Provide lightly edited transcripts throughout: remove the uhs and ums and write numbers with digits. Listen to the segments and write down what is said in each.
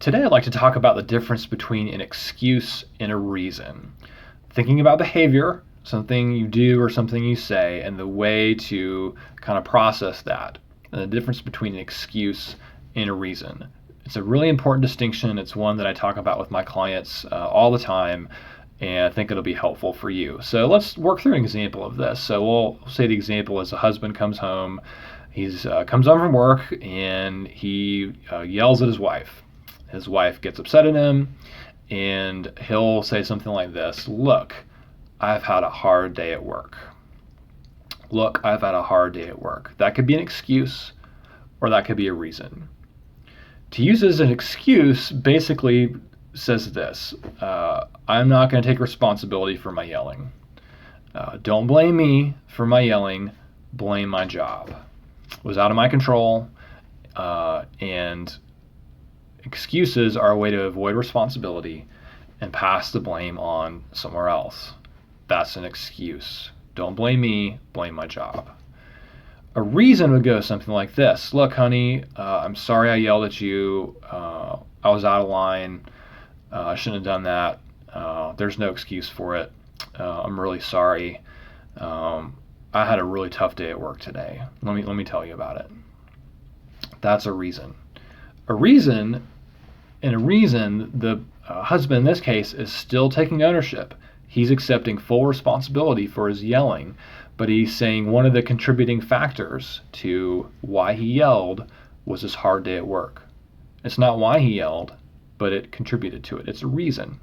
Today I'd like to talk about the difference between an excuse and a reason. Thinking about behavior, something you do or something you say, and the way to kind of process that, and the difference between an excuse and a reason. It's a really important distinction. It's one that I talk about with my clients all the time, and I think it'll be helpful for you. So let's work through an example of this. So we'll say the example is a husband comes home. He comes home from work and he yells at his wife. His wife gets upset at him, and he'll say something like this: "Look, I've had a hard day at work. Look, I've had a hard day at work." That could be an excuse, or that could be a reason. To use as an excuse basically says this: I'm not going to take responsibility for my yelling. Don't blame me for my yelling. Blame my job. It was out of my control, and excuses are a way to avoid responsibility and pass the blame on somewhere else. That's an excuse. Don't blame me, blame my job. A reason would go something like this: "Look, honey, I'm sorry I yelled at you. I was out of line. I shouldn't have done that. There's no excuse for it. I'm really sorry. I had a really tough day at work today. Let me tell you about it." That's a reason. A reason, the husband in this case is still taking ownership. He's accepting full responsibility for his yelling, but he's saying one of the contributing factors to why he yelled was his hard day at work. It's not why he yelled, but it contributed to it. It's a reason.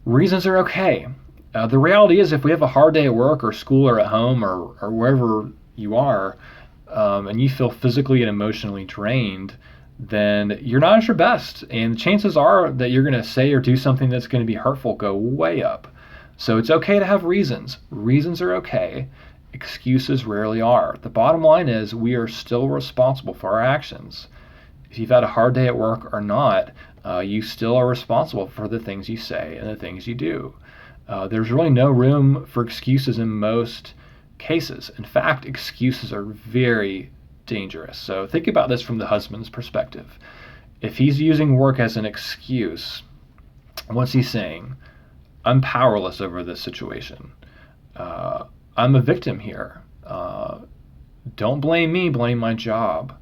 Reasons are okay. The reality is, if we have a hard day at work or school or at home or wherever you are, and you feel physically and emotionally drained, then you're not at your best, and the chances are that you're going to say or do something that's going to be hurtful go way up. So it's okay to have reasons. Reasons are okay. Excuses rarely are. The bottom line is we are still responsible for our actions. If you've had a hard day at work or not, you still are responsible for the things you say and the things you do. There's really no room for excuses in most cases. In fact, excuses are very dangerous. So think about this from the husband's perspective. If he's using work as an excuse, what's he saying? I'm powerless over this situation. I'm a victim here. Don't blame me, blame my job.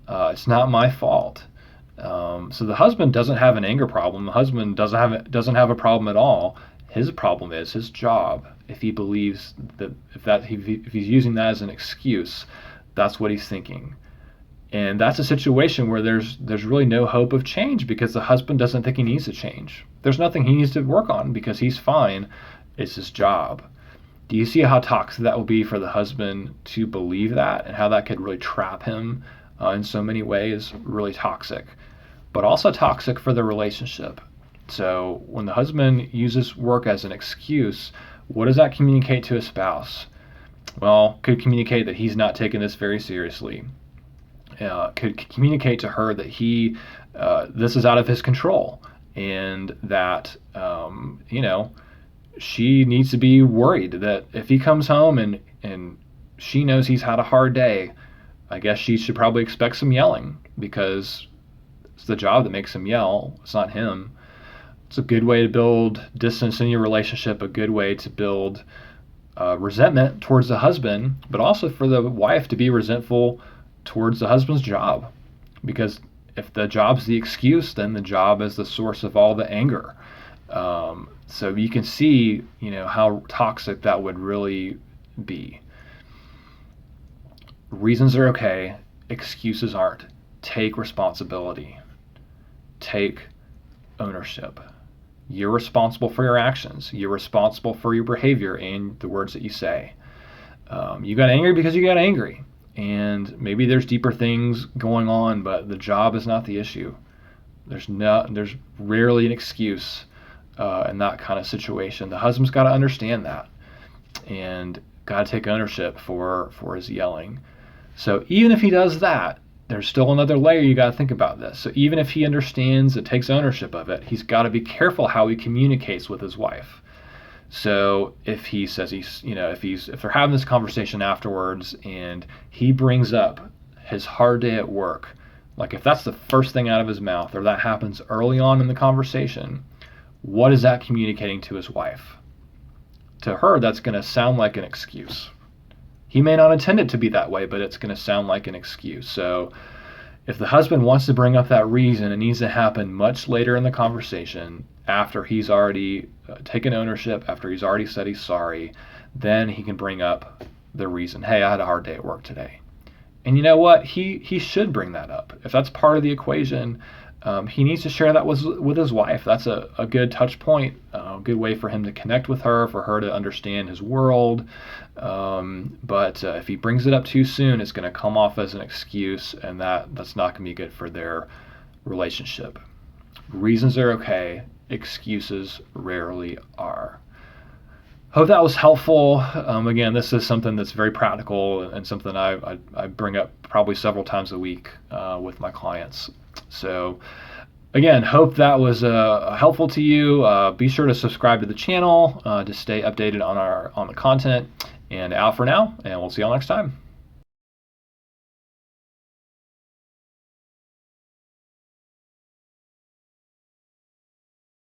It's not my fault. So the husband doesn't have an anger problem. The husband doesn't have a problem at all. His problem is his job. If he believes that if he's using that as an excuse, that's what he's thinking. And that's a situation where there's really no hope of change, because the husband doesn't think he needs to change. There's nothing he needs to work on because he's fine. It's his job. Do you see how toxic that will be for the husband to believe that, and how that could really trap him in so many ways? Really toxic, but also toxic for the relationship. So when the husband uses work as an excuse, what does that communicate to his spouse? Well, could communicate that he's not taking this very seriously. Could communicate to her that this is out of his control, and that she needs to be worried that if he comes home and she knows he's had a hard day, I guess she should probably expect some yelling, because it's the job that makes him yell. It's not him. It's a good way to build distance in your relationship, a good way to build resentment towards the husband, but also for the wife to be resentful towards the husband's job. Because if the job's the excuse, then the job is the source of all the anger. So you can see, how toxic that would really be. Reasons are okay. Excuses aren't. Take responsibility. Take ownership. You're responsible for your actions. You're responsible for your behavior and the words that you say. You got angry because you got angry. And maybe there's deeper things going on, but the job is not the issue. There's rarely an excuse in that kind of situation. The husband's got to understand that, and got to take ownership for his yelling. So even if he does that, there's still another layer you got to think about this. So even if he understands and takes ownership of it, he's got to be careful how he communicates with his wife. So if he says if they're having this conversation afterwards and he brings up his hard day at work, Like if that's the first thing out of his mouth, or that happens early on in the conversation, what is that communicating to his wife? To her, that's going to sound like an excuse. He may not intend it to be that way, but it's going to sound like an excuse. So if the husband wants to bring up that reason, it needs to happen much later in the conversation, after he's already taken ownership, after he's already said he's sorry. Then he can bring up the reason. Hey, I had a hard day at work today. And you know what? He should bring that up. If that's part of the equation, he needs to share that with his wife. That's a good touch point, a good way for him to connect with her, for her to understand his world. But if he brings it up too soon, it's going to come off as an excuse, and that's not going to be good for their relationship. Reasons are okay. Excuses rarely are. Hope that was helpful. Again, this is something that's very practical and something I bring up probably several times a week with my clients. So again, hope that was helpful to you. Be sure to subscribe to the channel to stay updated on the content. And out for now, and we'll see y'all next time.